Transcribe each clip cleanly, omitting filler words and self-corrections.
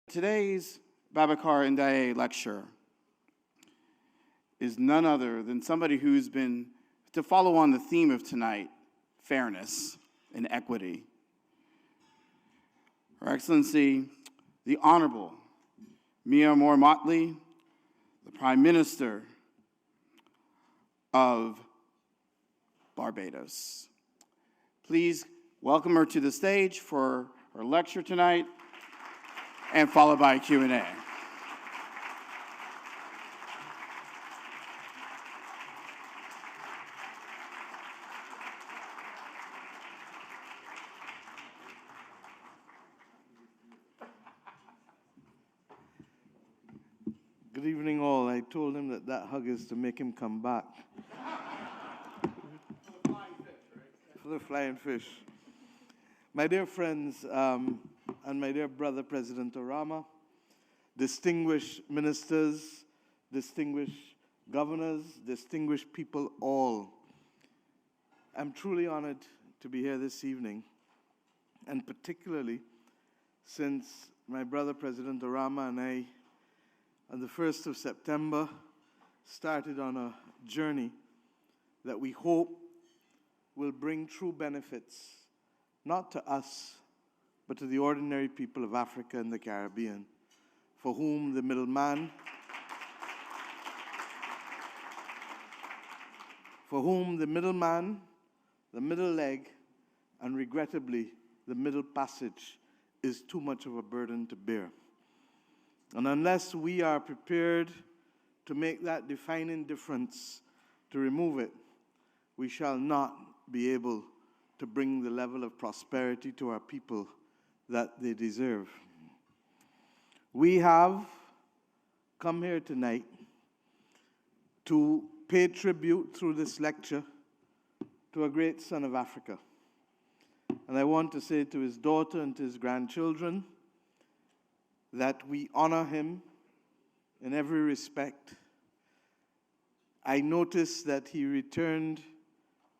Today's Babacar Ndiaye lecture is none other than somebody who's been, to follow on the theme of tonight, fairness and equity. Her Excellency, the Honorable Amor Mottley, the Prime Minister of Barbados. Please welcome her to the stage for her lecture tonight, and followed by a Q&A. Good evening, all. I told him that that hug is to make him come back. For the flying fish. My dear friends, and my dear brother, President Orama, distinguished ministers, distinguished governors, distinguished people all, I'm truly honored to be here this evening, and particularly since my brother, President Orama, and I, on the 1st of September, started on a journey that we hope will bring true benefits, not to us, but to the ordinary people of Africa and the Caribbean, for whom the middleman, the middle leg, and regrettably, the middle passage is too much of a burden to bear. And unless we are prepared to make that defining difference, to remove it, we shall not be able to bring the level of prosperity to our people that they deserve. We have come here tonight to pay tribute through this lecture to a great son of Africa. And I want to say to his daughter and to his grandchildren that we honor him in every respect. I noticed that he returned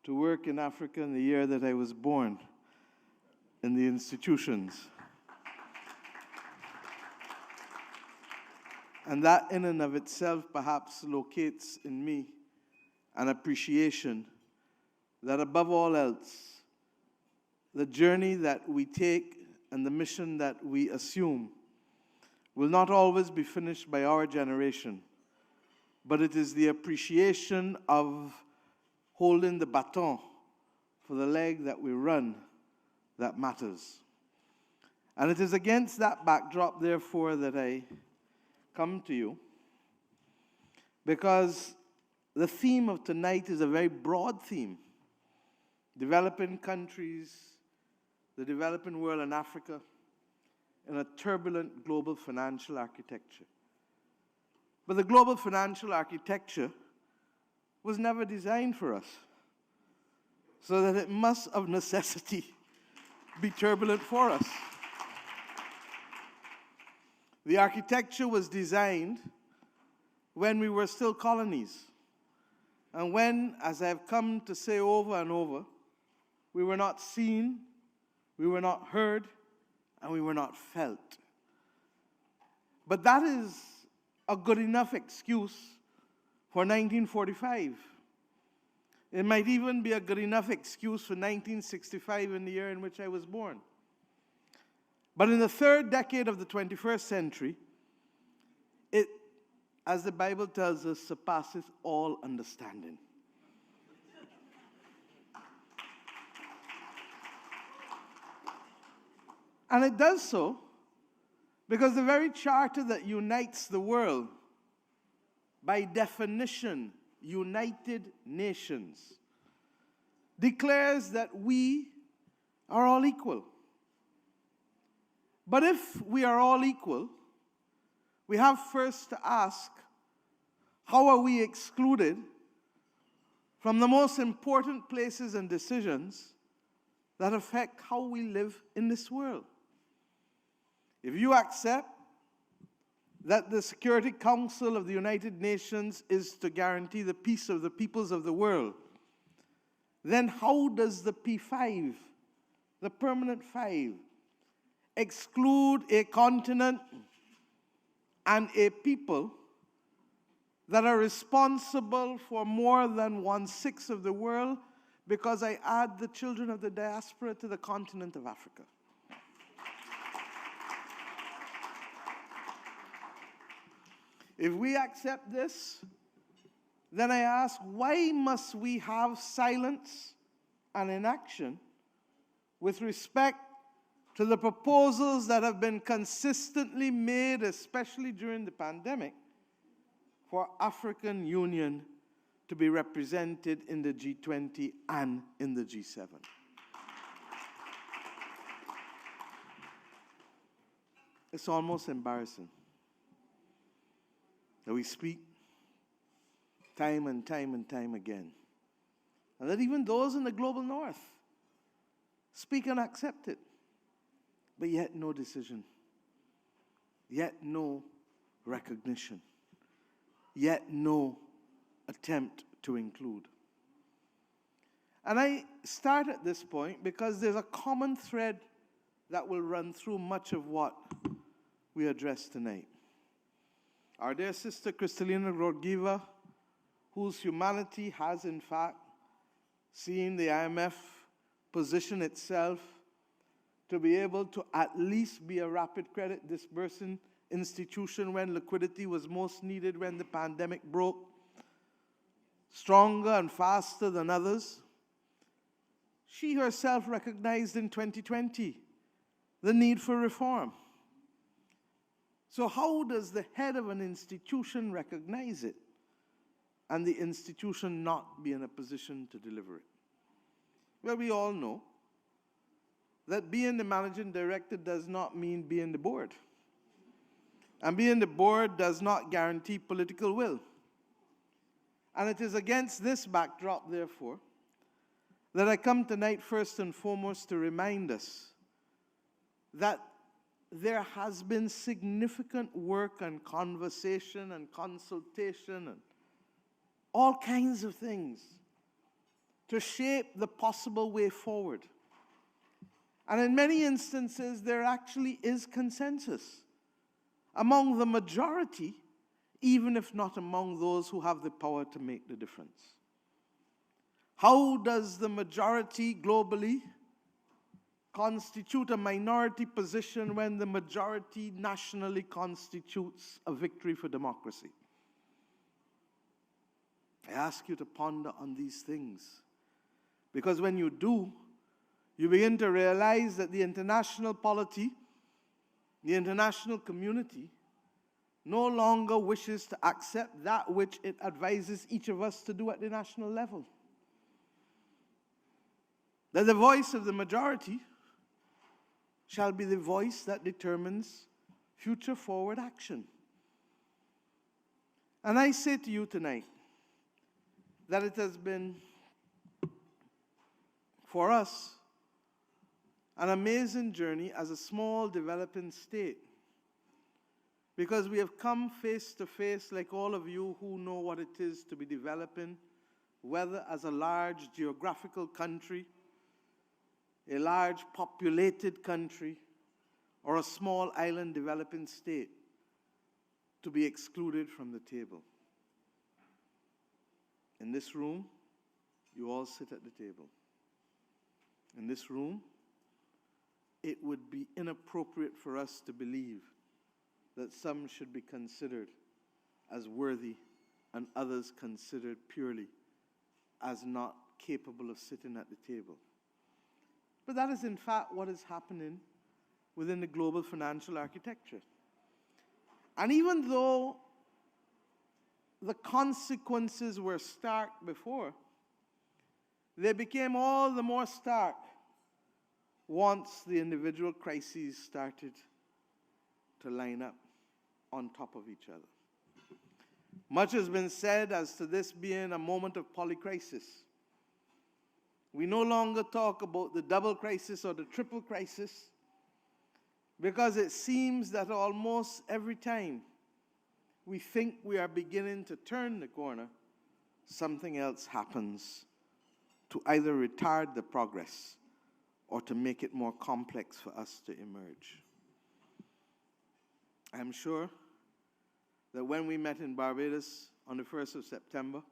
to work in Africa in the year that I was born, in the institutions. And that in and of itself perhaps locates in me an appreciation that above all else, the journey that we take and the mission that we assume will not always be finished by our generation, but it is the appreciation of holding the baton for the leg that we run that matters. And it is against that backdrop, therefore, that I come to you, because the theme of tonight is a very broad theme. Developing countries, the developing world and Africa, in a turbulent global financial architecture. But the global financial architecture was never designed for us, so that it must of necessity be turbulent for us. The architecture was designed when we were still colonies, and when, as I've come to say over and over, we were not seen, we were not heard, and we were not felt. But that is a good enough excuse for 1945. It might even be a good enough excuse for 1965, in the year in which I was born. But in the third decade of the 21st century, it, as the Bible tells us, surpasses all understanding. And it does so because the very charter that unites the world, by definition, United Nations, declares that we are all equal. But if we are all equal, we have first to ask, how are we excluded from the most important places and decisions that affect how we live in this world? If you accept that the Security Council of the United Nations is to guarantee the peace of the peoples of the world, then how does the P5, the permanent 5, exclude a continent and a people that are responsible for more than 1/6 of the world, because I add the children of the diaspora to the continent of Africa. If we accept this, then I ask, why must we have silence and inaction with respect to the proposals that have been consistently made, especially during the pandemic, for African Union to be represented in the G20 and in the G7? It's almost embarrassing that we speak time and time and time again, and that even those in the global north speak and accept it, but yet no decision, yet no recognition, yet no attempt to include. And I start at this point because there's a common thread that will run through much of what we address tonight. Our dear sister Kristalina Georgieva, whose humanity has in fact seen the IMF position itself to be able to at least be a rapid credit disbursing institution when liquidity was most needed when the pandemic broke, stronger and faster than others. She herself recognized in 2020 the need for reform. So how does the head of an institution recognize it and the institution not be in a position to deliver it? Well, we all know that being the managing director does not mean being the board. And being the board does not guarantee political will. And it is against this backdrop, therefore, that I come tonight first and foremost to remind us that there has been significant work and conversation and consultation and all kinds of things to shape the possible way forward. And in many instances, there actually is consensus among the majority, even if not among those who have the power to make the difference. How does the majority globally constitute a minority position when the majority nationally constitutes a victory for democracy? I ask you to ponder on these things, because when you do, you begin to realize that the international polity, the international community, no longer wishes to accept that which it advises each of us to do at the national level. That the voice of the majority shall be the voice that determines future forward action. And I say to you tonight that it has been, for us, an amazing journey as a small developing state, because we have come face to face, like all of you who know what it is to be developing, whether as a large geographical country, a large populated country, or a small island developing state, to be excluded from the table. In this room, you all sit at the table. In this room, it would be inappropriate for us to believe that some should be considered as worthy and others considered purely as not capable of sitting at the table. But that is in fact what is happening within the global financial architecture. And even though the consequences were stark before, they became all the more stark once the individual crises started to line up on top of each other. Much has been said as to this being a moment of polycrisis. We no longer talk about the double crisis or the triple crisis, because it seems that almost every time we think we are beginning to turn the corner, something else happens to either retard the progress or to make it more complex for us to emerge. I'm sure that when we met in Barbados on the 1st of September,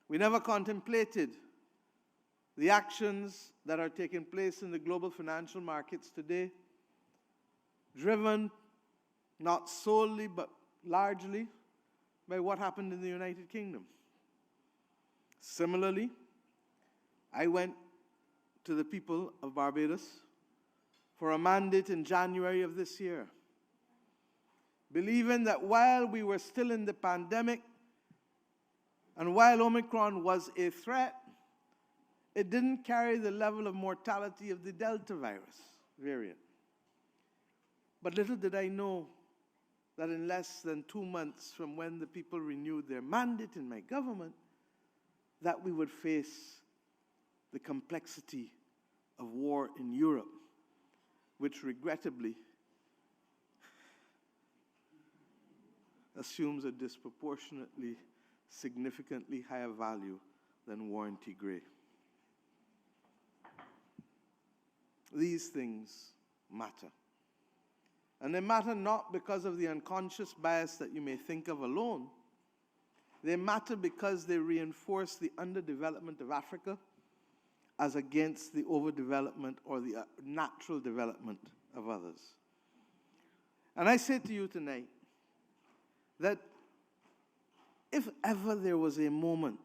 we never contemplated the actions that are taking place in the global financial markets today, driven not solely but largely by what happened in the United Kingdom. Similarly, I went to the people of Barbados for a mandate in January of this year, believing that while we were still in the pandemic and while Omicron was a threat, it didn't carry the level of mortality of the Delta virus variant. But little did I know that in less than 2 months from when the people renewed their mandate in my government, that we would face the complexity of war in Europe, which regrettably assumes a disproportionately, significantly higher value than war in Tigray. These things matter. And they matter not because of the unconscious bias that you may think of alone. They matter because they reinforce the underdevelopment of Africa as against the overdevelopment or the natural development of others. And I say to you tonight that if ever there was a moment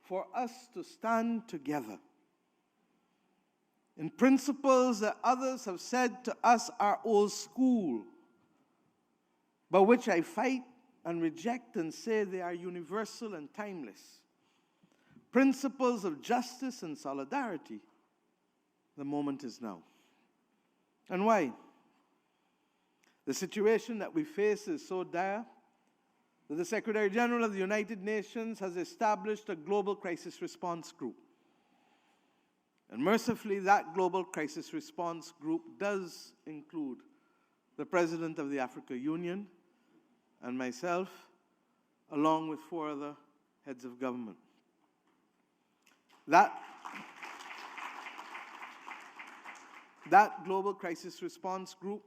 for us to stand together in principles that others have said to us are old school, but which I fight and reject and say they are universal and timeless, principles of justice and solidarity, the moment is now. And why? The situation that we face is so dire that the Secretary General of the United Nations has established a global crisis response group. And mercifully, that global crisis response group does include the President of the African Union and myself, along with 4 other heads of government. That global crisis response group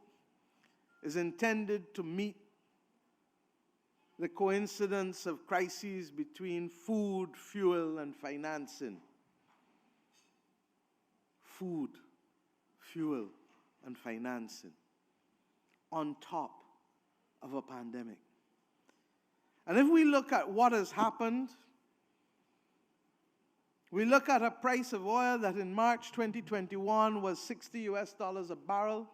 is intended to meet the coincidence of crises between food, fuel, and financing. Food, fuel, and financing on top of a pandemic. And if we look at what has happened, we look at a price of oil that in March 2021 was $60 a barrel,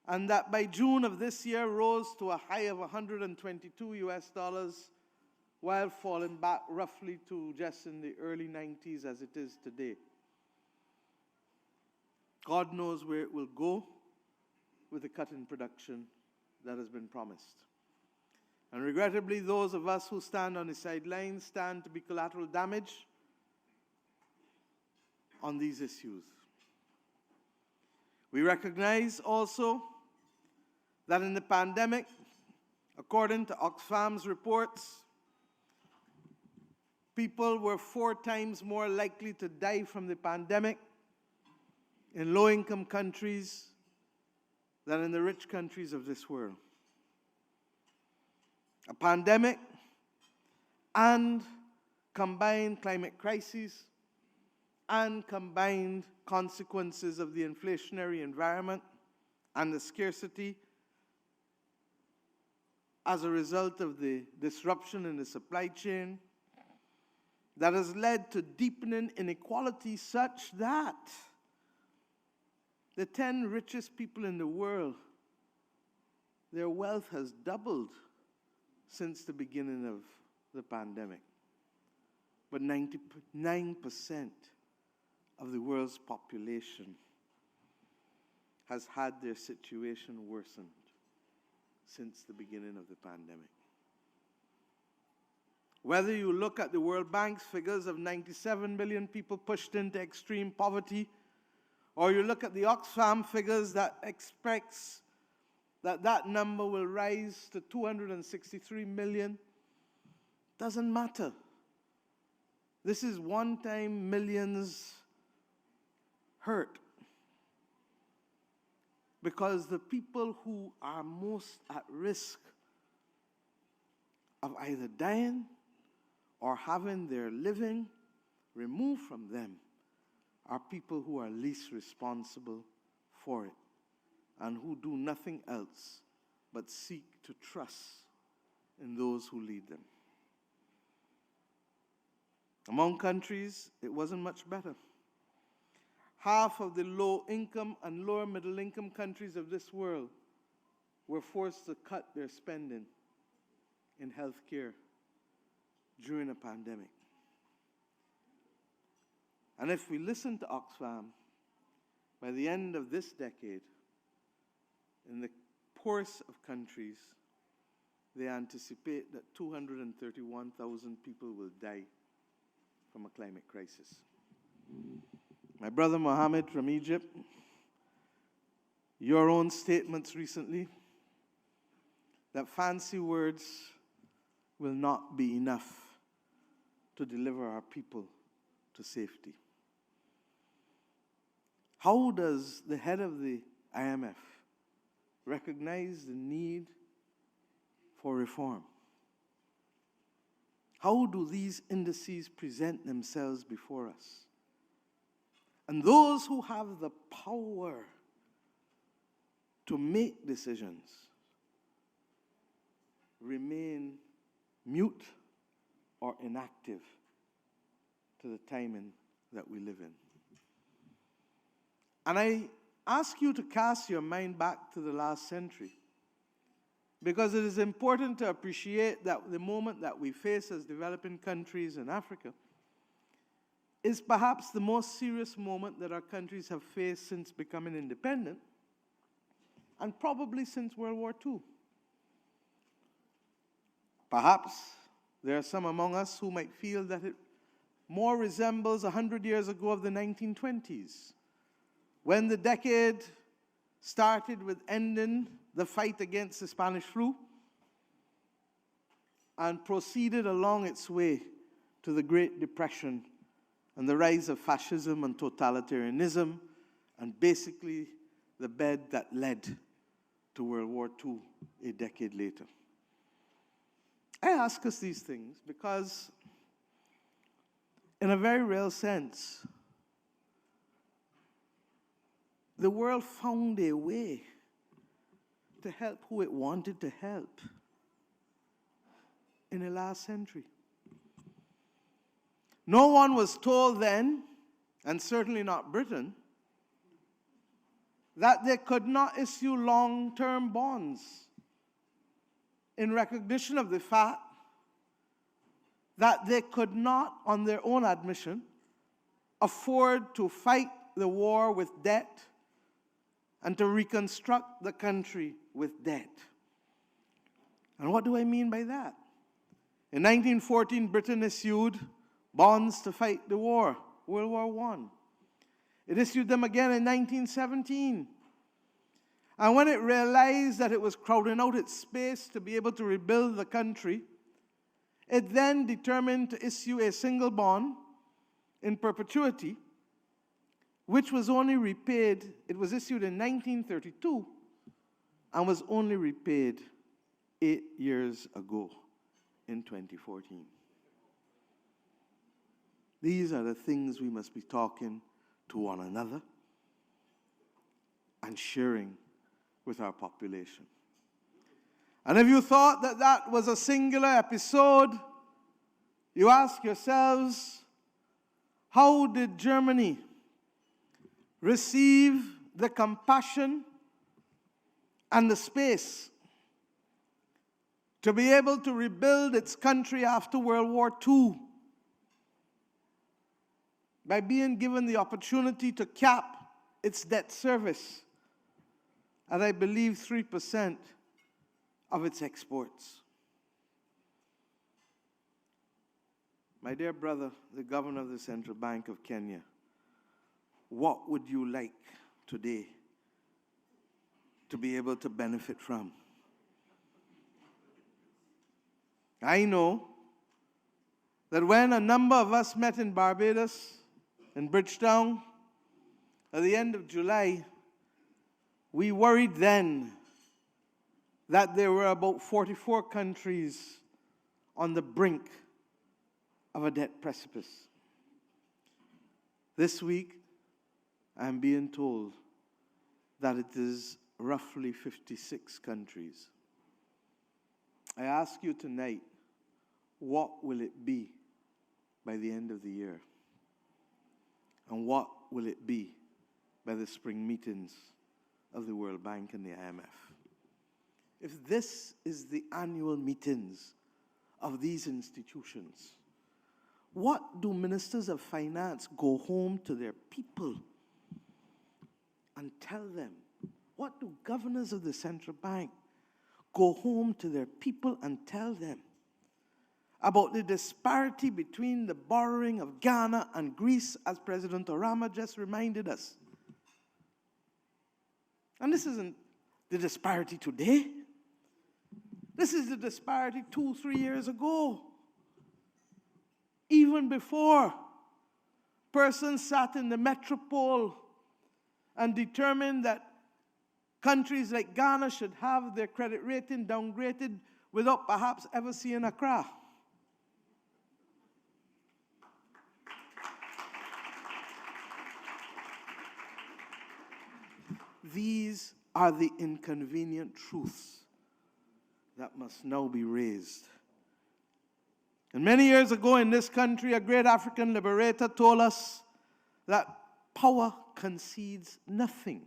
and that by June of this year rose to a high of $122 while falling back roughly to just in the early 90s as it is today. God knows where it will go with the cut in production that has been promised. And regrettably, those of us who stand on the sidelines stand to be collateral damage on these issues. We recognize also that in the pandemic, according to Oxfam's reports, people were 4 times more likely to die from the pandemic in low-income countries than in the rich countries of this world. A pandemic and combined climate crises and combined consequences of the inflationary environment and the scarcity as a result of the disruption in the supply chain that has led to deepening inequality such that the 10 richest people in the world, their wealth has doubled since the beginning of the pandemic. But 99% of the world's population has had their situation worsened since the beginning of the pandemic. Whether you look at the World Bank's figures of 97 million people pushed into extreme poverty, or you look at the Oxfam figures that expects that number will rise to 263 million, doesn't matter. This is one-time millions hurt. because the people who are most at risk of either dying or having their living removed from them are people who are least responsible for it and who do nothing else but seek to trust in those who lead them. Among countries, it wasn't much better. Half of the low-income and lower-middle-income countries of this world were forced to cut their spending in health care during a pandemic. And if we listen to Oxfam, by the end of this decade, in the poorest of countries, they anticipate that 231,000 people will die from a climate crisis. My brother Mohammed from Egypt, your own statements recently, that fancy words will not be enough to deliver our people to safety. How does the head of the IMF recognize the need for reform? How do these indices present themselves before us? And those who have the power to make decisions remain mute or inactive to the timing that we live in. And I ask you to cast your mind back to the last century, because it is important to appreciate that the moment that we face as developing countries in Africa is perhaps the most serious moment that our countries have faced since becoming independent, and probably since World War II. Perhaps there are some among us who might feel that it more resembles 100 years ago of the 1920s, when the decade started with ending the fight against the Spanish flu and proceeded along its way to the Great Depression and the rise of fascism and totalitarianism, and basically the bed that led to World War II a decade later. I ask us these things because, in a very real sense, the world found a way to help who it wanted to help in the last century. No one was told then, and certainly not Britain, that they could not issue long-term bonds in recognition of the fact that they could not, on their own admission, afford to fight the war with debt and to reconstruct the country with debt. And what do I mean by that? In 1914, Britain issued bonds to fight the war, World War I. It issued them again in 1917. And when it realized that it was crowding out its space to be able to rebuild the country, it then determined to issue a single bond in perpetuity, which was only repaid, it was issued in 1932, and was only repaid 8 years ago in 2014. These are the things we must be talking to one another and sharing with our population. And if you thought that that was a singular episode, you ask yourselves, how did Germany receive the compassion and the space to be able to rebuild its country after World War II by being given the opportunity to cap its debt service at, I believe, 3% of its exports? My dear brother, the governor of the Central Bank of Kenya, what would you like today to be able to benefit from? I know that when a number of us met in Barbados, in Bridgetown, at the end of July, We worried then that there were about 44 countries on the brink of a debt precipice. This week, I'm being told that it is roughly 56 countries. I ask you tonight, what will it be by the end of the year? And what will it be by the spring meetings of the World Bank and the IMF? If this is the annual meetings of these institutions, what do ministers of finance go home to their people and tell them? What do governors of the central bank go home to their people and tell them about the disparity between the borrowing of Ghana and Greece, as President Orama just reminded us? And this isn't the disparity today. This is the disparity 2-3 years ago. Even before persons sat in the metropole and determined that countries like Ghana should have their credit rating downgraded without perhaps ever seeing Accra. These are the inconvenient truths that must now be raised. And many years ago in this country, a great African liberator told us that power concedes nothing.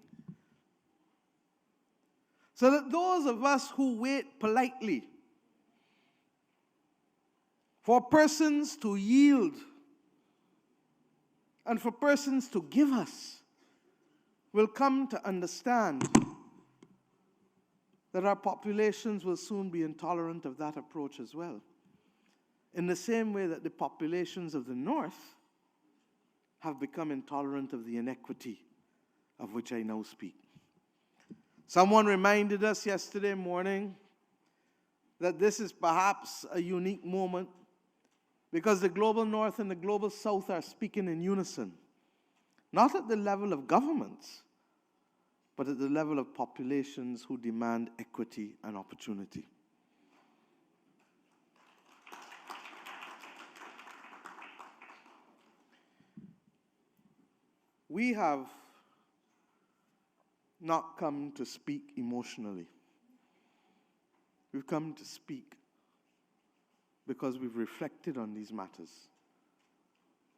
So that those of us who wait politely for persons to yield and for persons to give us will come to understand that our populations will soon be intolerant of that approach as well. In the same way that the populations of the North have become intolerant of the inequity of which I now speak. Someone reminded us yesterday morning that this is perhaps a unique moment because the global North and the global South are speaking in unison, not at the level of governments, but at the level of populations who demand equity and opportunity. We have not come to speak emotionally. We've come to speak because we've reflected on these matters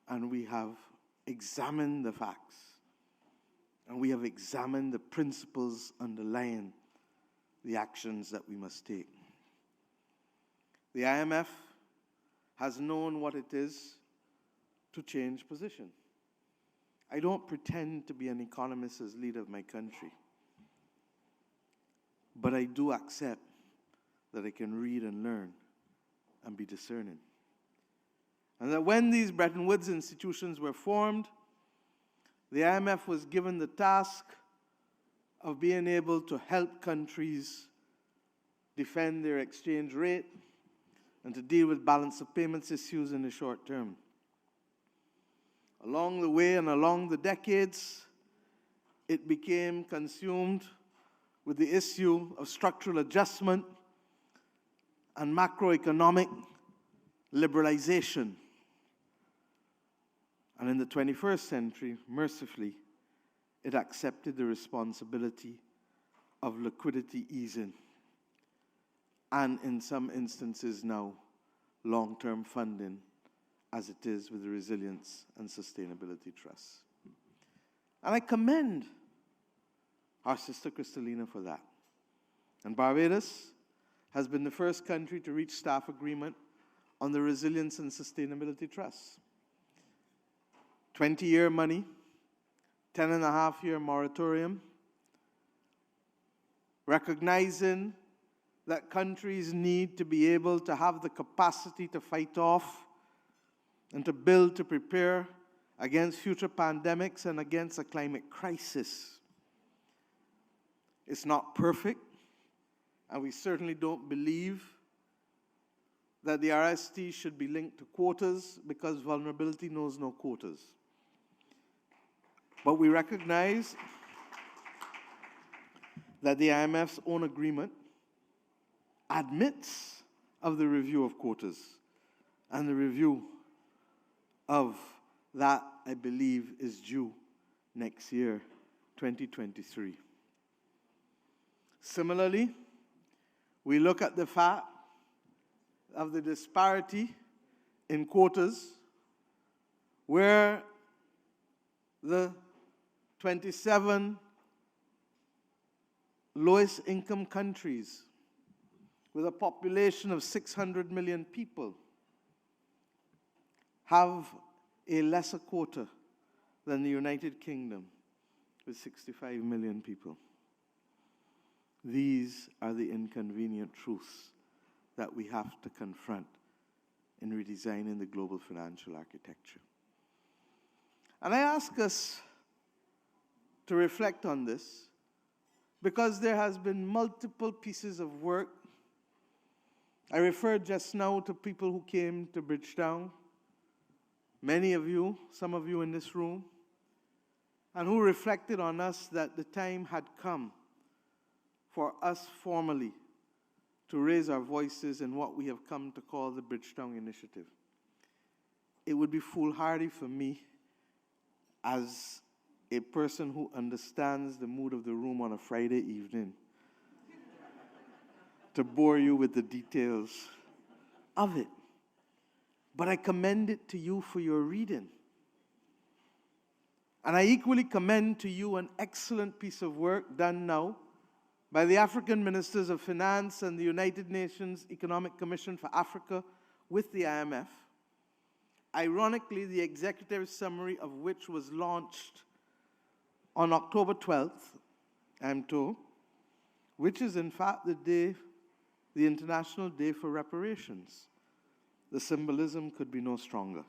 and we have examined the facts and we have examined the principles underlying the actions that we must take. The IMF has known what it is to change position. I don't pretend to be an economist as leader of my country, but I do accept that I can read and learn and be discerning. And that when these Bretton Woods institutions were formed, the IMF was given the task of being able to help countries defend their exchange rate and to deal with balance of payments issues in the short term. Along the way and along the decades, it became consumed with the issue of structural adjustment and macroeconomic liberalization. And in the 21st century, mercifully, it accepted the responsibility of liquidity easing and, in some instances now, long-term funding, as it is with the Resilience and Sustainability Trust. And I commend our sister Kristalina for that. And Barbados has been the first country to reach staff agreement on the Resilience and Sustainability Trust. 20-year money, 10.5-year moratorium, recognizing that countries need to be able to have the capacity to fight off and to build to prepare against future pandemics and against a climate crisis. It's not perfect, and we certainly don't believe that the RST should be linked to quotas because vulnerability knows no quotas. But we recognize that the IMF's own agreement admits of the review of quotas, and the review of that, I believe, is due next year, 2023. Similarly, we look at the fact of the disparity in quotas, where the 27 lowest income countries with a population of 600 million people have a lesser quota than the United Kingdom with 65 million people. These are the inconvenient truths that we have to confront in redesigning the global financial architecture. And I ask us to reflect on this because there has been multiple pieces of work. I referred just now to people who came to Bridgetown, many of you, some of you in this room, and who reflected on us that the time had come for us formally to raise our voices in what we have come to call the Bridgetown Initiative. It would be foolhardy for me, as a person who understands the mood of the room on a Friday evening, to bore you with the details of it. But I commend it to you for your reading. And I equally commend to you an excellent piece of work done now by the African Ministers of Finance and the United Nations Economic Commission for Africa with the IMF. Ironically, the executive summary of which was launched on October 12th, I'm told, which is in fact the International Day for Reparations. The symbolism could be no stronger.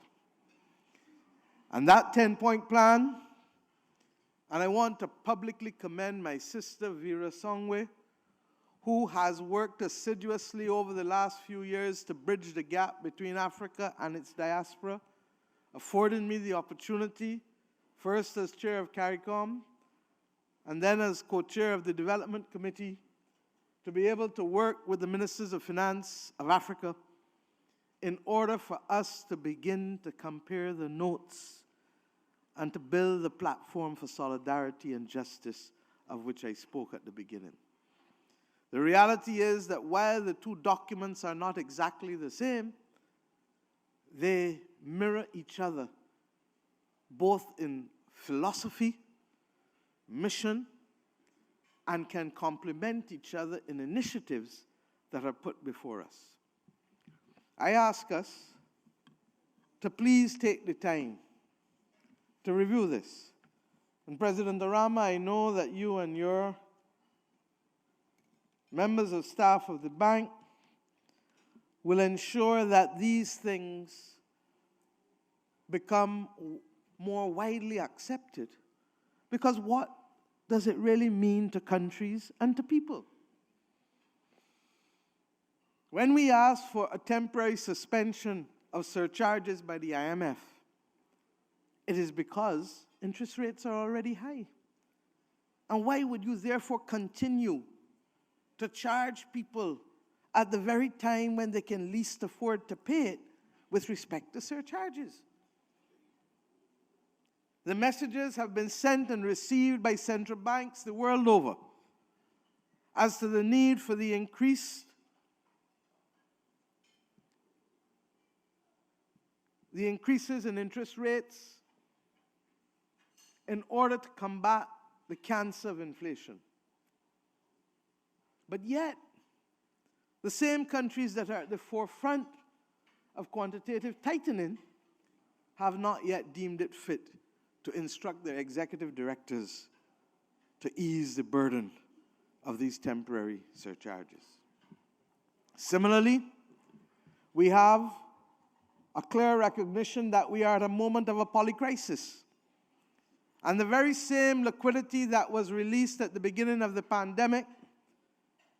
And that 10-point plan, and I want to publicly commend my sister, Vera Songwe, who has worked assiduously over the last few years to bridge the gap between Africa and its diaspora, affording me the opportunity, first as chair of CARICOM, and then as co-chair of the Development Committee, to be able to work with the Ministers of Finance of Africa in order for us to begin to compare the notes and to build the platform for solidarity and justice of which I spoke at the beginning. The reality is that while the two documents are not exactly the same, they mirror each other, both in philosophy, mission, and can complement each other in initiatives that are put before us. I ask us to please take the time to review this. And President Arama, I know that you and your members of staff of the bank will ensure that these things become more widely accepted. Because what does it really mean to countries and to people? When we ask for a temporary suspension of surcharges by the IMF, it is because interest rates are already high. And why would you therefore continue to charge people at the very time when they can least afford to pay it with respect to surcharges? The messages have been sent and received by central banks the world over as to the need for the increases in interest rates in order to combat the cancer of inflation. But yet, the same countries that are at the forefront of quantitative tightening have not yet deemed it fit to instruct their executive directors to ease the burden of these temporary surcharges. Similarly, we have a clear recognition that we are at a moment of a polycrisis. And the very same liquidity that was released at the beginning of the pandemic,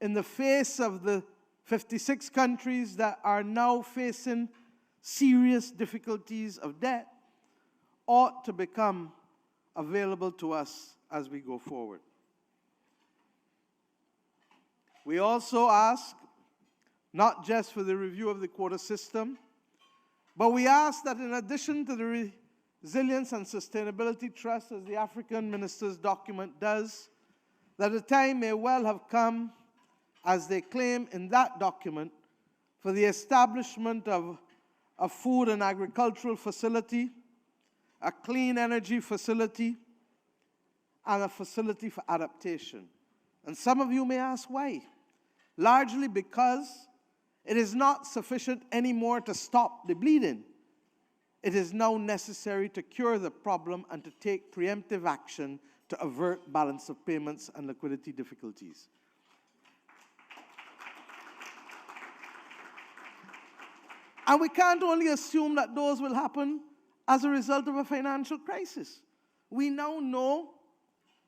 in the face of the 56 countries that are now facing serious difficulties of debt, ought to become available to us as we go forward. We also ask not just for the review of the quota system, but we ask that in addition to the Resilience and Sustainability Trust, as the African Minister's document does, that the time may well have come, as they claim in that document, for the establishment of a food and agricultural facility, a clean energy facility, and a facility for adaptation. And some of you may ask why. Largely because it is not sufficient anymore to stop the bleeding. It is now necessary to cure the problem and to take preemptive action to avert balance of payments and liquidity difficulties. And we can't only assume that those will happen as a result of a financial crisis. We now know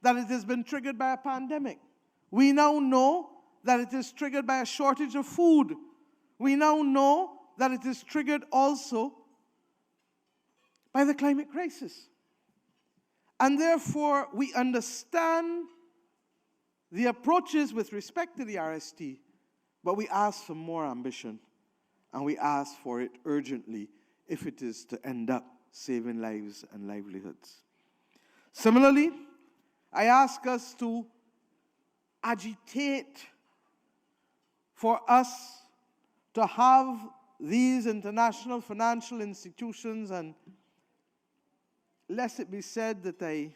that it has been triggered by a pandemic. We now know that it is triggered by a shortage of food. We now know that it is triggered also by the climate crisis. And therefore, we understand the approaches with respect to the RST, but we ask for more ambition, and we ask for it urgently if it is to end up saving lives and livelihoods. Similarly, I ask us to agitate for us to have these international financial institutions, and lest it be said that I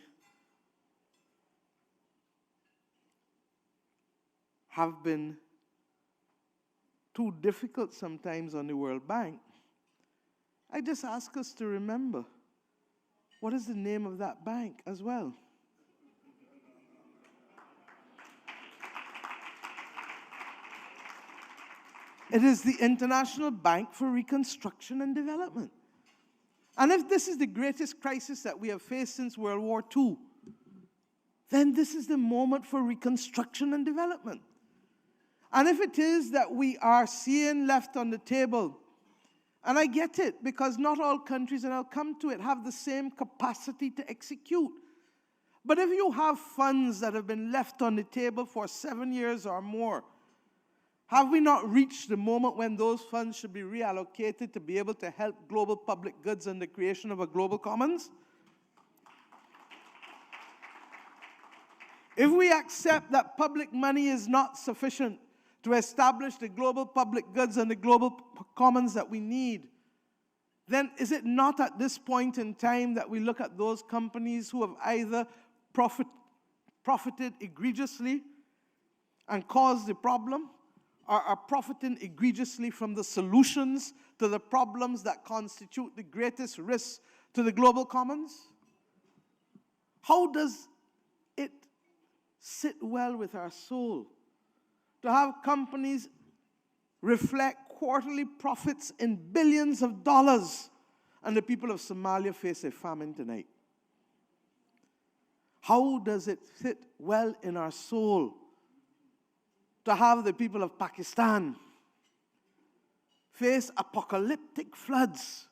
have been too difficult sometimes on the World Bank, I just ask us to remember what is the name of that bank as well. It is the International Bank for Reconstruction and Development. And if this is the greatest crisis that we have faced since World War II, then this is the moment for reconstruction and development. And if it is that we are seeing left on the table, and I get it, because not all countries, and I'll come to it, have the same capacity to execute. But if you have funds that have been left on the table for 7 years or more, have we not reached the moment when those funds should be reallocated to be able to help global public goods and the creation of a global commons? If we accept that public money is not sufficient to establish the global public goods and the global commons that we need, then is it not at this point in time that we look at those companies who have either profited egregiously and caused the problem, or are profiting egregiously from the solutions to the problems that constitute the greatest risk to the global commons? How does it sit well with our soul to have companies reflect quarterly profits in billions of dollars and the people of Somalia face a famine tonight? How does it sit well in our soul to have the people of Pakistan face apocalyptic floods,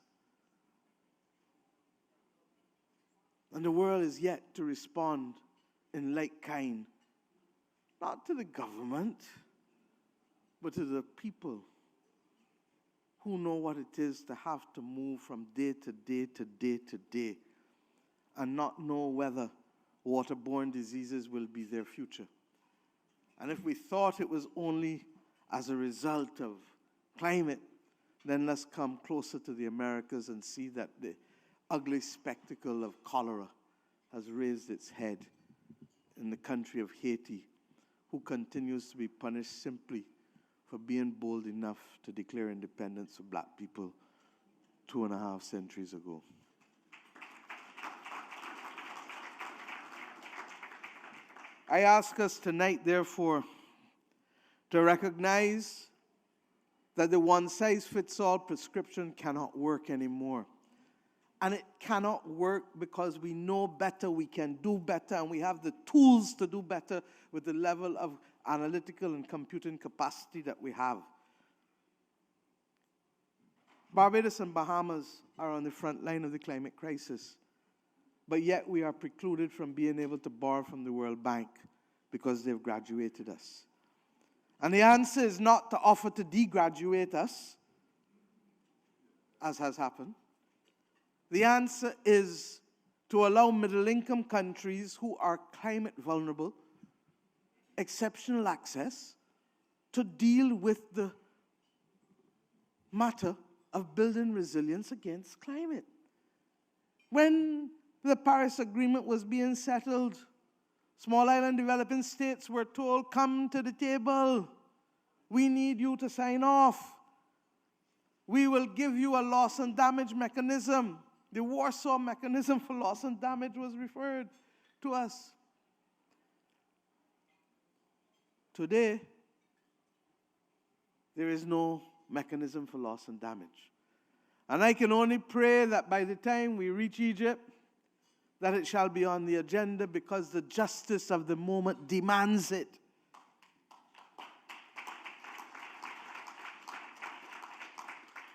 and the world is yet to respond in like kind, not to the government, but to the people who know what it is to have to move from day to day to day to day and not know whether waterborne diseases will be their future? And if we thought it was only as a result of climate, then let's come closer to the Americas and see that the ugly spectacle of cholera has raised its head in the country of Haiti, who continues to be punished simply for being bold enough to declare independence for black people 2.5 centuries ago. I ask us tonight, therefore, to recognize that the one-size-fits-all prescription cannot work anymore. And it cannot work because we know better, we can do better, and we have the tools to do better with the level of analytical and computing capacity that we have. Barbados and Bahamas are on the front line of the climate crisis, but yet we are precluded from being able to borrow from the World Bank because they've graduated us. And the answer is not to offer to degraduate us, as has happened. The answer is to allow middle-income countries who are climate vulnerable exceptional access to deal with the matter of building resilience against climate. When the Paris Agreement was being settled, small island developing states were told, come to the table. We need you to sign off. We will give you a loss and damage mechanism. The Warsaw Mechanism for Loss and Damage was referred to us. Today, there is no mechanism for loss and damage. And I can only pray that by the time we reach Egypt, that it shall be on the agenda, because the justice of the moment demands it.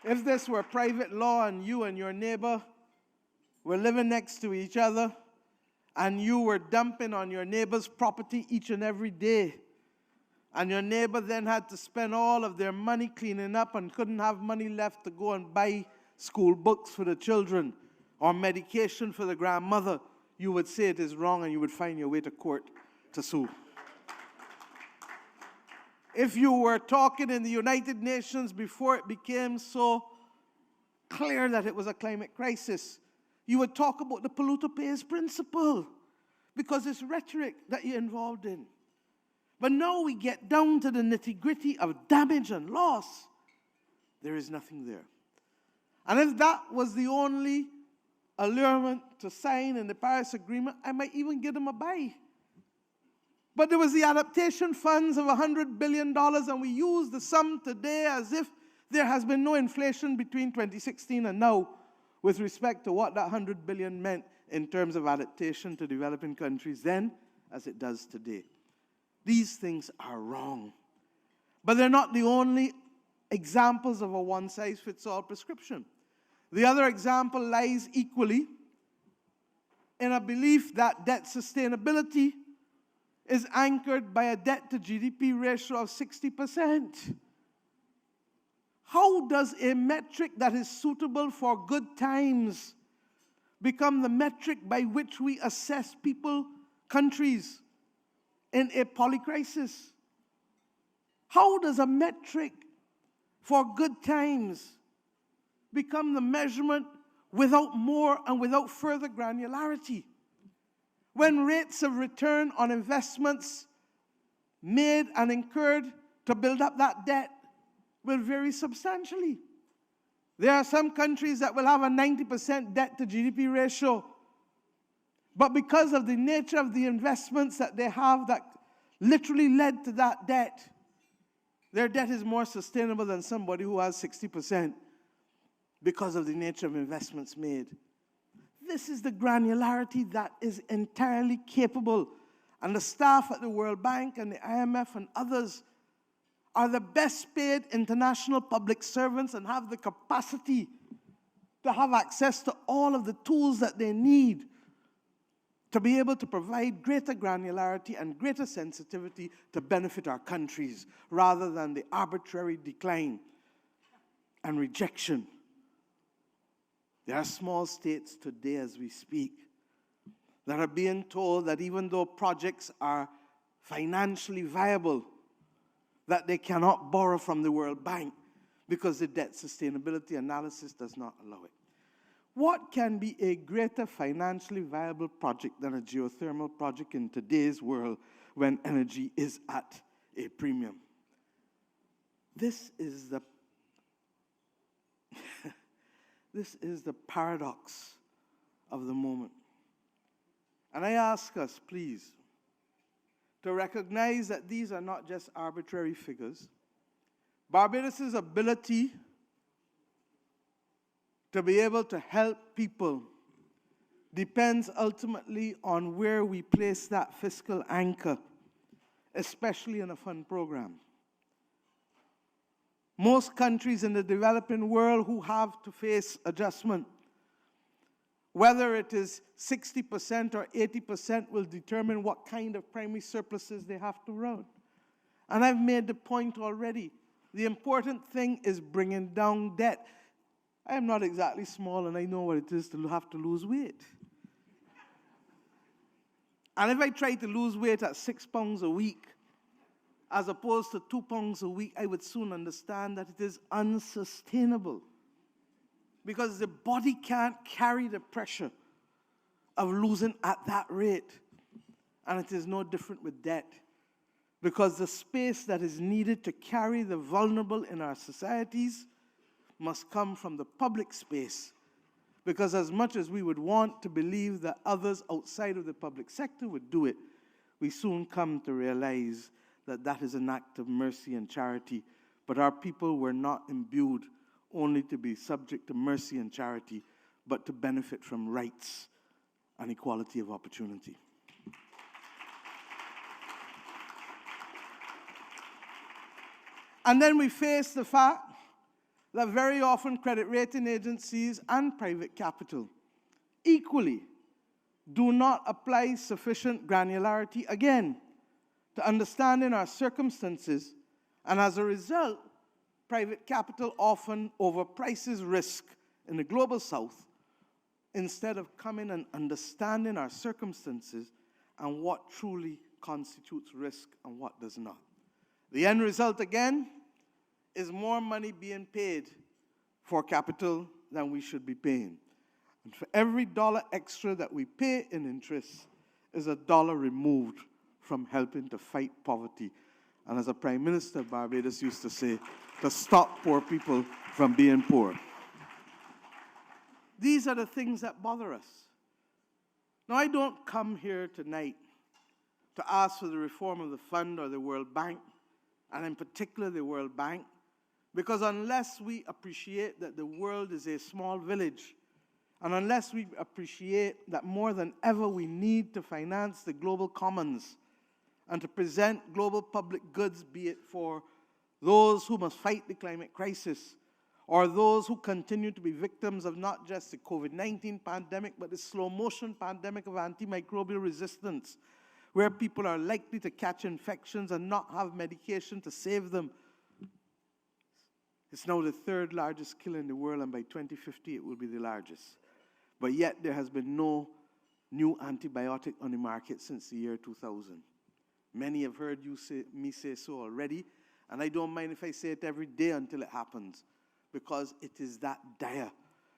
If this were private law and you and your neighbor were living next to each other and you were dumping on your neighbor's property each and every day, and your neighbor then had to spend all of their money cleaning up and couldn't have money left to go and buy school books for the children or medication for the grandmother, you would say it is wrong and you would find your way to court to sue. If you were talking in the United Nations before it became so clear that it was a climate crisis, you would talk about the polluter pays principle, because it's rhetoric that you're involved in. But now we get down to the nitty-gritty of damage and loss. There is nothing there. And if that was the only allurement to sign in the Paris Agreement, I might even give them a buy. But there was the adaptation funds of $100 billion, and we use the sum today as if there has been no inflation between 2016 and now with respect to what that $100 billion meant in terms of adaptation to developing countries then as it does today. These things are wrong. But they're not the only examples of a one-size-fits-all prescription. The other example lies equally in a belief that debt sustainability is anchored by a debt-to-GDP ratio of 60%. How does a metric that is suitable for good times become the metric by which we assess people, countries, in a polycrisis? How does a metric for good times become the measurement without more and without further granularity? When rates of return on investments made and incurred to build up that debt will vary substantially. There are some countries that will have a 90% debt to GDP ratio, but because of the nature of the investments that they have that literally led to that debt, their debt is more sustainable than somebody who has 60% because of the nature of investments made. This is the granularity that is entirely capable, and the staff at the World Bank and the IMF and others are the best paid international public servants and have the capacity to have access to all of the tools that they need to be able to provide greater granularity and greater sensitivity to benefit our countries, rather than the arbitrary decline and rejection. There are small states today as we speak that are being told that even though projects are financially viable, that they cannot borrow from the World Bank because the debt sustainability analysis does not allow it. What can be a greater financially viable project than a geothermal project in today's world when energy is at a premium? This is the this is the paradox of the moment. And I ask us, please, to recognize that these are not just arbitrary figures. Barbados' ability to be able to help people depends ultimately on where we place that fiscal anchor, especially in a fund program. Most countries in the developing world who have to face adjustment, whether it is 60% or 80%, will determine what kind of primary surpluses they have to run. And I've made the point already. The important thing is bringing down debt. I am not exactly small, and I know what it is to have to lose weight. And if I try to lose weight at 6 pounds a week, as opposed to 2 pounds a week, I would soon understand that it is unsustainable. Because the body can't carry the pressure of losing at that rate. And it is no different with debt. Because the space that is needed to carry the vulnerable in our societies must come from the public space. Because as much as we would want to believe that others outside of the public sector would do it, we soon come to realize that that is an act of mercy and charity. But our people were not imbued only to be subject to mercy and charity, but to benefit from rights and equality of opportunity. And then we face the fact that very often credit rating agencies and private capital equally do not apply sufficient granularity, again, to understanding our circumstances, and as a result, private capital often overprices risk in the global south instead of coming and understanding our circumstances and what truly constitutes risk and what does not. The end result, again, is more money being paid for capital than we should be paying. And for every dollar extra that we pay in interest is a dollar removed from helping to fight poverty. And as a Prime Minister of Barbados used to say, to stop poor people from being poor. These are the things that bother us. Now, I don't come here tonight to ask for the reform of the fund or the World Bank, and in particular the World Bank, because unless we appreciate that the world is a small village, and unless we appreciate that more than ever we need to finance the global commons and to present global public goods, be it for those who must fight the climate crisis, or those who continue to be victims of not just the COVID-19 pandemic, but the slow-motion pandemic of antimicrobial resistance, where people are likely to catch infections and not have medication to save them. It's now the third largest killer in the world, and by 2050 it will be the largest. But yet there has been no new antibiotic on the market since the year 2000. Many have heard me say so already, and I don't mind if I say it every day until it happens, because it is that dire,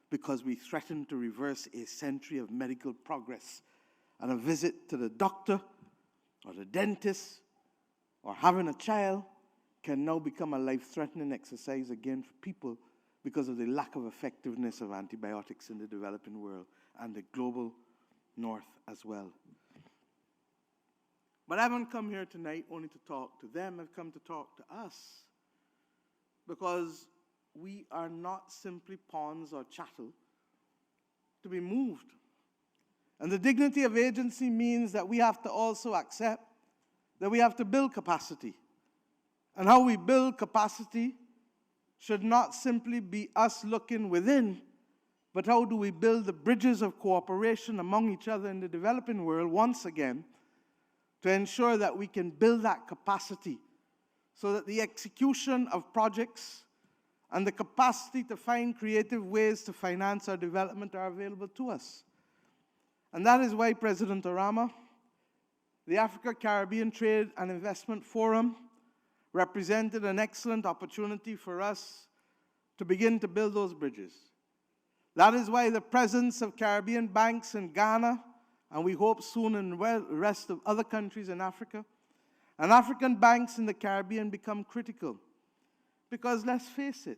because we threaten to reverse a century of medical progress. And a visit to the doctor or the dentist or having a child can now become a life-threatening exercise again for people because of the lack of effectiveness of antibiotics in the developing world and the global north as well. But I haven't come here tonight only to talk to them. I've come to talk to us, because we are not simply pawns or chattel to be moved. And the dignity of agency means that we have to also accept that we have to build capacity. And how we build capacity should not simply be us looking within, but how do we build the bridges of cooperation among each other in the developing world once again to ensure that we can build that capacity so that the execution of projects and the capacity to find creative ways to finance our development are available to us. And that is why President Orama, the Africa Caribbean Trade and Investment Forum, represented an excellent opportunity for us to begin to build those bridges. That is why the presence of Caribbean banks in Ghana, and we hope soon in the rest of other countries in Africa, and African banks in the Caribbean become critical. Because let's face it,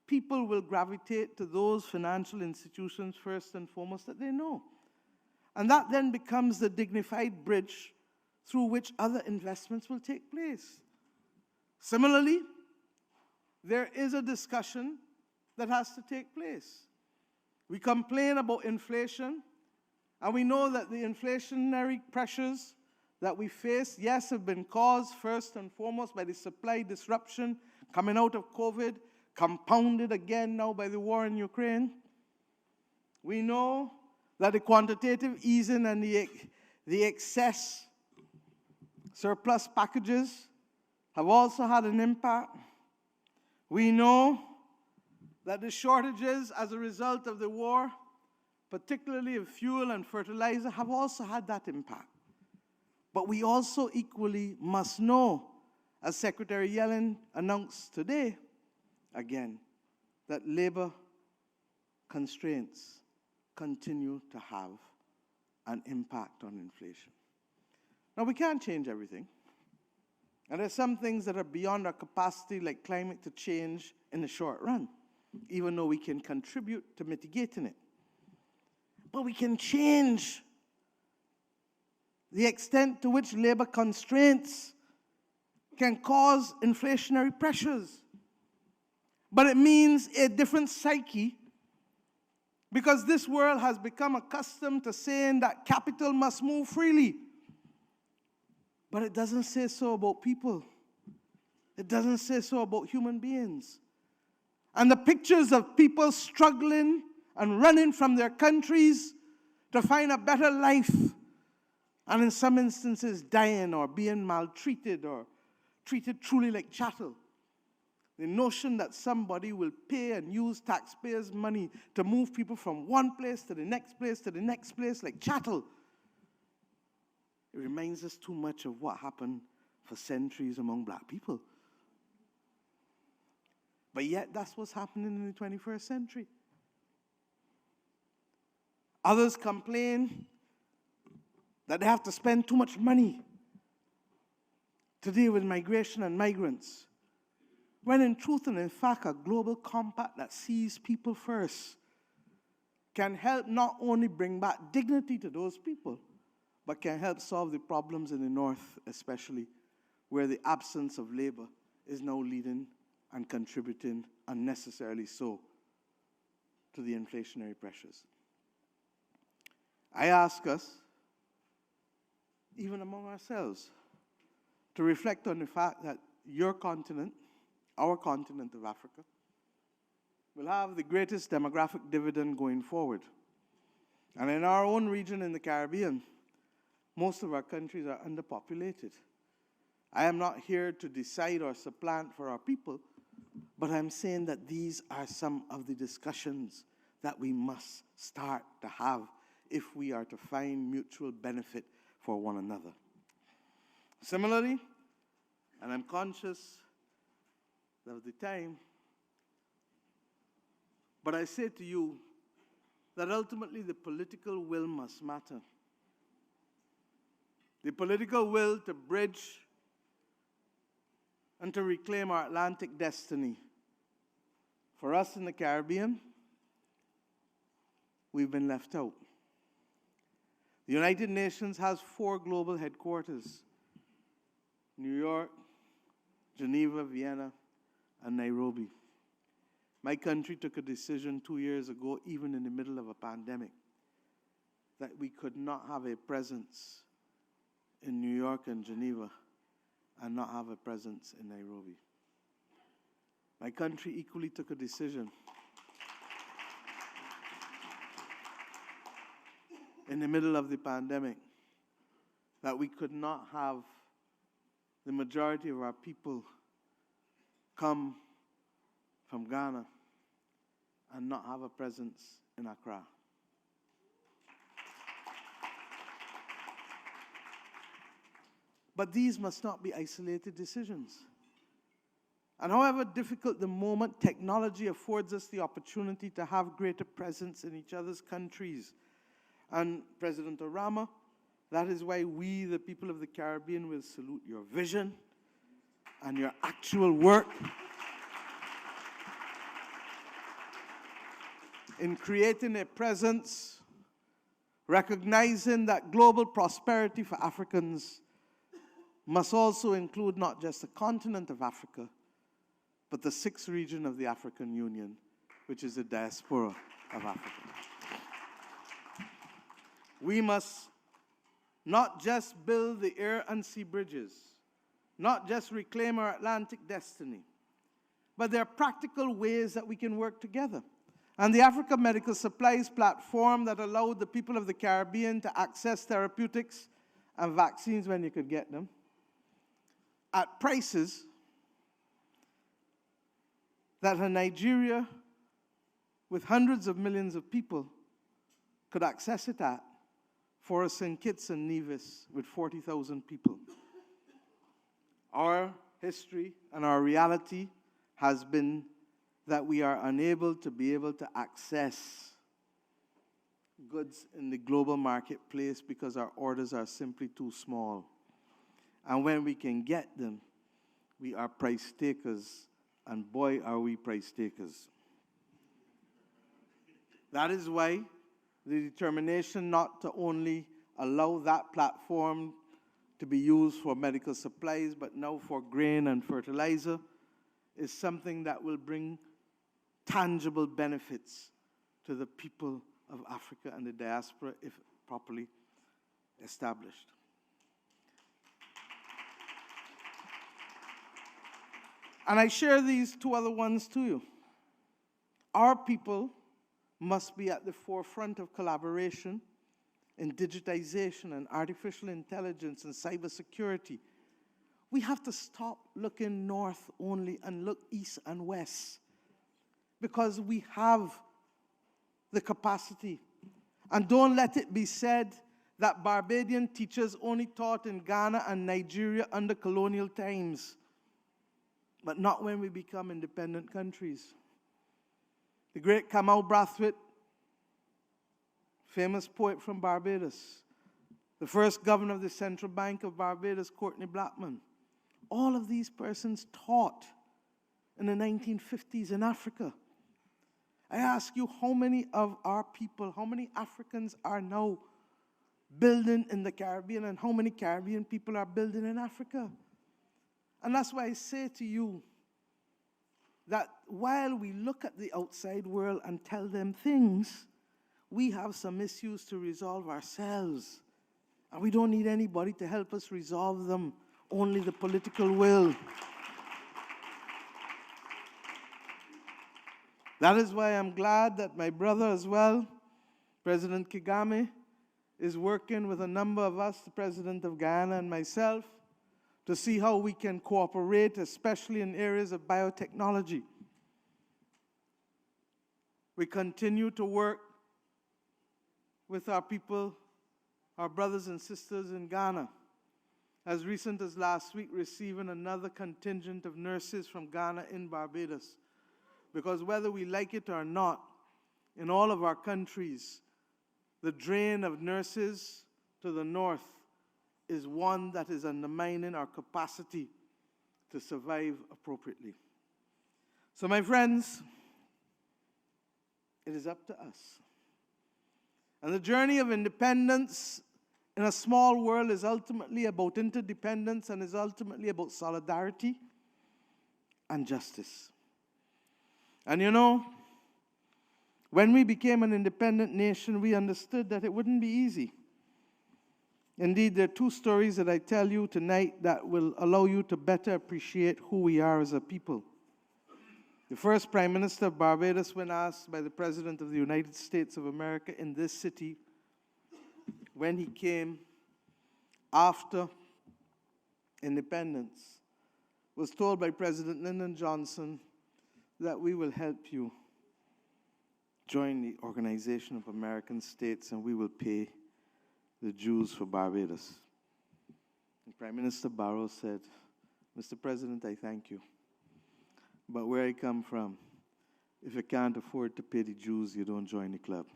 people will gravitate to those financial institutions first and foremost that they know. And that then becomes the dignified bridge through which other investments will take place. Similarly, there is a discussion that has to take place. We complain about inflation, and we know that the inflationary pressures that we face, yes, have been caused first and foremost by the supply disruption coming out of COVID, compounded again now by the war in Ukraine. We know that the quantitative easing and the excess surplus packages have also had an impact. We know that the shortages as a result of the war, particularly of fuel and fertilizer, have also had that impact. But we also equally must know, as Secretary Yellen announced today, again, that labor constraints continue to have an impact on inflation. Now, we can't change everything. And there's some things that are beyond our capacity, like climate to change in the short run, even though we can contribute to mitigating it. But we can change the extent to which labor constraints can cause inflationary pressures. But it means a different psyche, because this world has become accustomed to saying that capital must move freely. But it doesn't say so about people. It doesn't say so about human beings. And the pictures of people struggling and running from their countries to find a better life, and in some instances dying or being maltreated or treated truly like chattel. The notion that somebody will pay and use taxpayers' money to move people from one place to the next place to the next place like chattel, it reminds us too much of what happened for centuries among black people. But yet, that's what's happening in the 21st century. Others complain that they have to spend too much money to deal with migration and migrants, when in truth and in fact, a global compact that sees people first can help not only bring back dignity to those people, but can help solve the problems in the north, especially, where the absence of labor is now leading and contributing unnecessarily so to the inflationary pressures. I ask us, even among ourselves, to reflect on the fact that your continent, our continent of Africa, will have the greatest demographic dividend going forward. And in our own region in the Caribbean, most of our countries are underpopulated. I am not here to decide or supplant for our people, but I'm saying that these are some of the discussions that we must start to have if we are to find mutual benefit for one another. Similarly, and I'm conscious of the time, but I say to you that ultimately the political will must matter. The political will to bridge and to reclaim our Atlantic destiny. For us in the Caribbean, we've been left out. The United Nations has 4 global headquarters: New York, Geneva, Vienna, and Nairobi. My country took a decision 2 years ago, even in the middle of a pandemic, that we could not have a presence in New York and Geneva and not have a presence in Nairobi. My country equally took a decision in the middle of the pandemic that we could not have the majority of our people come from Ghana and not have a presence in Accra. But these must not be isolated decisions. And however difficult the moment, technology affords us the opportunity to have greater presence in each other's countries. And President Orama, that is why we, the people of the Caribbean, will salute your vision and your actual work in creating a presence, recognizing that global prosperity for Africans must also include not just the continent of Africa, but the 6th region of the African Union, which is the diaspora of Africa. We must not just build the air and sea bridges, not just reclaim our Atlantic destiny, but there are practical ways that we can work together. And the Africa Medical Supplies platform that allowed the people of the Caribbean to access therapeutics and vaccines when you could get them at prices that a Nigeria with hundreds of millions of people could access it at for a St. Kitts and Nevis with 40,000 people. Our history and our reality has been that we are unable to be able to access goods in the global marketplace because our orders are simply too small. And when we can get them, we are price takers, and boy, are we price takers. That is why the determination not to only allow that platform to be used for medical supplies, but now for grain and fertilizer, is something that will bring tangible benefits to the people of Africa and the diaspora if properly established. And I share these two other ones to you. Our people must be at the forefront of collaboration in digitization and artificial intelligence and cybersecurity. We have to stop looking north only and look east and west, because we have the capacity. And don't let it be said that Barbadian teachers only taught in Ghana and Nigeria under colonial times, but not when we become independent countries. The great Kamau Brathwaite, famous poet from Barbados, the first governor of the Central Bank of Barbados, Courtney Blackman, all of these persons taught in the 1950s in Africa. I ask you, how many of our people, how many Africans are now building in the Caribbean, and how many Caribbean people are building in Africa? And that's why I say to you that while we look at the outside world and tell them things, we have some issues to resolve ourselves. And we don't need anybody to help us resolve them, only the political will. That is why I'm glad that my brother as well, President Kagame, is working with a number of us, the President of Guyana and myself, to see how we can cooperate, especially in areas of biotechnology. We continue to work with our people, our brothers and sisters in Ghana. As recent as last week, receiving another contingent of nurses from Ghana in Barbados. Because whether we like it or not, in all of our countries, the drain of nurses to the north is one that is undermining our capacity to survive appropriately. So my friends, it is up to us. And the journey of independence in a small world is ultimately about interdependence and is ultimately about solidarity and justice. And you know, when we became an independent nation, we understood that it wouldn't be easy. Indeed, there are two stories that I tell you tonight that will allow you to better appreciate who we are as a people. The first Prime Minister of Barbados, when asked by the President of the United States of America in this city, when he came after independence, was told by President Lyndon Johnson that we will help you join the Organization of American States and we will pay the dues for Barbados. And Prime Minister Barrow said, Mr. President, I thank you. But where I come from, if you can't afford to pay the dues, you don't join the club.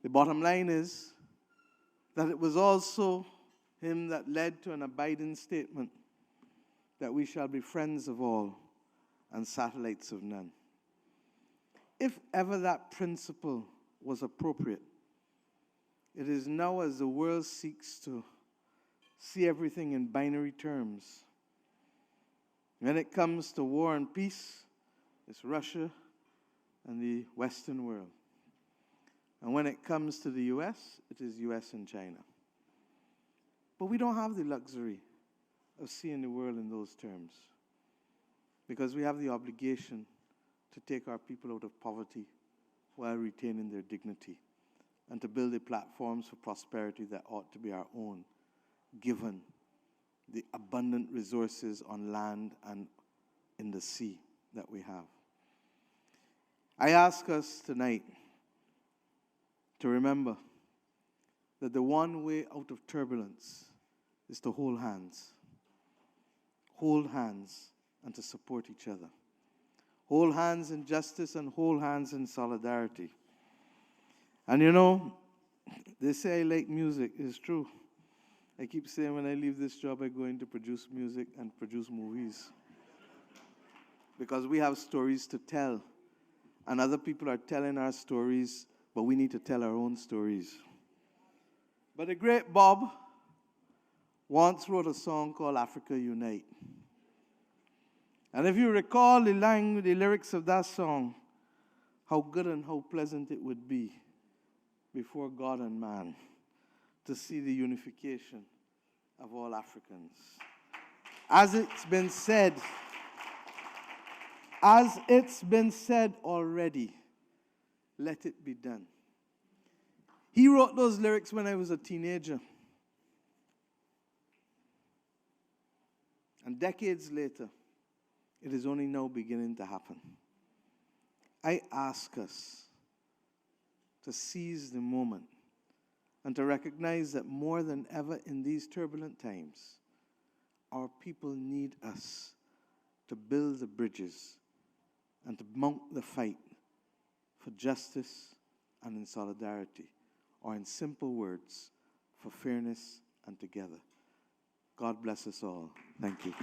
The bottom line is that it was also him that led to an abiding statement that we shall be friends of all and satellites of none. If ever that principle was appropriate, it is now, as the world seeks to see everything in binary terms. When it comes to war and peace, it's Russia and the Western world. And when it comes to the US, it is US and China. But we don't have the luxury of seeing the world in those terms, because we have the obligation to take our people out of poverty while retaining their dignity and to build the platforms for prosperity that ought to be our own, given the abundant resources on land and in the sea that we have. I ask us tonight to remember that the one way out of turbulence is to hold hands and to support each other. Hold hands in justice and hold hands in solidarity. And you know, they say I like music. It's true. I keep saying when I leave this job, I'm going to produce music and produce movies. Because we have stories to tell. And other people are telling our stories, but we need to tell our own stories. But the great Bob once wrote a song called Africa Unite. And if you recall the lyrics of that song, how good and how pleasant it would be before God and man to see the unification of all Africans. As it's been said already, let it be done. He wrote those lyrics when I was a teenager. And decades later, it is only now beginning to happen. I ask us to seize the moment and to recognize that more than ever in these turbulent times, our people need us to build the bridges and to mount the fight for justice and in solidarity, or in simple words, for fairness and together. God bless us all. Thank you.